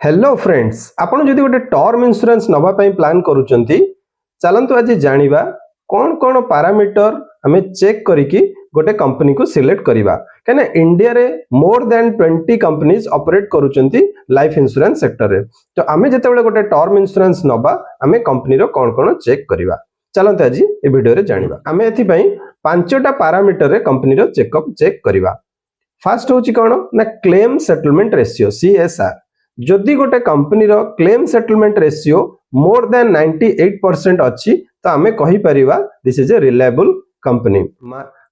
Hello friends, आपण जदि गोटे टर्म इंश्योरेंस नवा पई प्लान करूचंती चलंतु आज जानिबा कौन कौन पैरामीटर हमें चेक करिकी गोटे कंपनी को सिलेक्ट करिबा। कहना इंडिया रे मोर देन 20 कंपनीज ऑपरेट करूचंती लाइफ इंश्योरेंस सेक्टर रे। तो आमे जते बेले गोटे टर्म इंश्योरेंस नबा आमे कंपनी रो कौन कौन चेक करिबा। चलंतु आज ए वीडियो रे जानिबा। आमे एथि पई पांचटा पैरामीटर रे कंपनी रो चेकअप चेक करिबा। फर्स्ट होची कोन ना क्लेम सेटलमेंट रेशियो CSR। जदि गोटे कंपनी रो claim settlement ratio more than 98% अच्छी तो आमे कहि परिबा this is a reliable company.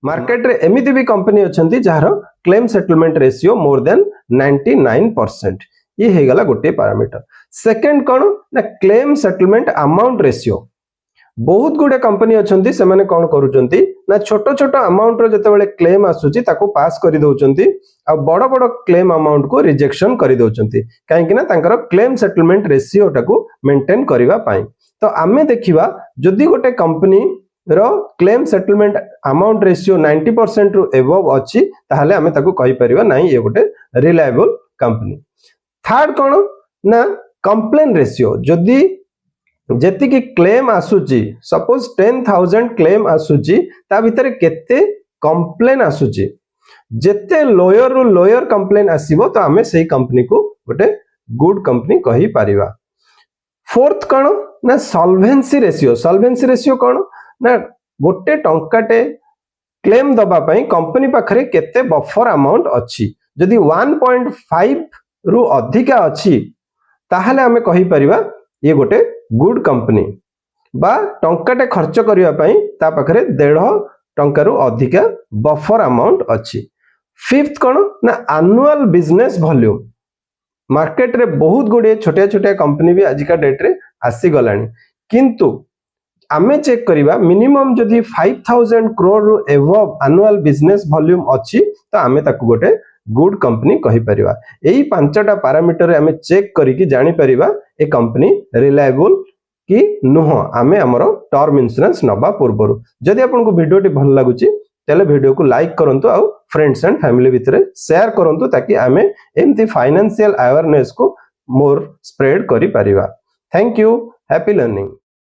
Market रे एमिति भी कंपनी अछंती जहार claim settlement ratio more than 99%। ये हे गला गोटे पैरामीटर। सेकंड कोन ना क्लेम सेटलमेंट अमाउंट रेशियो। बहुत गुडे कंपनी अछंती से माने कोन करूचंती ना छोटो छोटो अमाउंट रो जते बेले क्लेम आसुची ताको पास करि दोचंती आ बड़ बड़ क्लेम अमाउंट को रिजेक्शन करि दोचंती काहे कि ना तांकर क्लेम सेटलमेंट रेशियो टाको मेंटेन करिवा पाई। तो आमे देखिबा जदि गोटे कंपनी रो क्लेम सेटलमेंट अमाउंट रेशियो 90% रु एबव अछि ताहाले आमे ताको कहि परिबा नाही ये गोटे रिलायबल कंपनी। थर्ड कोन ना कंप्लेन रेशियो। जदि जेति की क्लेम आसुची सपोज 10,000 क्लेम आसुची ता भीतर केते कंप्लेन आसुची जेते लोयर रु लोयर कंप्लेन आसीबो तो आमे सेही कंपनी को गोटे गुड कंपनी कहि परिबा। फोर्थ कोन ना सॉल्वेंसी रेशियो। सॉल्वेंसी रेशियो कोन ना गोटे टंकाटे क्लेम दबा पई कंपनी पाखरे केते बफर अमाउंट अछि। जदि 1.5 रु अधिका अछि ताहाले आमे कहि परिबा ये गोटे गुड कंपनी बा टंकाटे खर्च करिया पई ता पाखरे 1.5 टंका रु अधिका बफर अमाउंट अछि। फिफ्थ कोन ना एनुअल बिजनेस वॉल्यूम। मार्केट रे बहुत गुडे छोटे छोटे कंपनी भी आजिका डेट रे आसी गलानी किंतु आमे चेक करिबा मिनिमम जदि 5000 करोड़ रु एबव एनुअल बिजनेस वॉल्यूम अछि तो आमे ताकू गोटे गुड कंपनी कहि परिबा। एही पांचटा पैरामीटर रे आमे चेक करिकि जानि परिबा ए कंपनी रिलायबल कि नुह आमे हमरो टर्म इंश्योरेंस नबा पूर्वरु। जदि आपनको वीडियोटी भल लागुची तेले वीडियो को लाइक करंतु आ फ्रेंड्स एंड फैमिली भितरे शेयर करंतु ताकि आमे एमती फाइनेंशियल अवेयरनेस को मोर स्प्रेड करि परिबा। Thank you. Happy learning.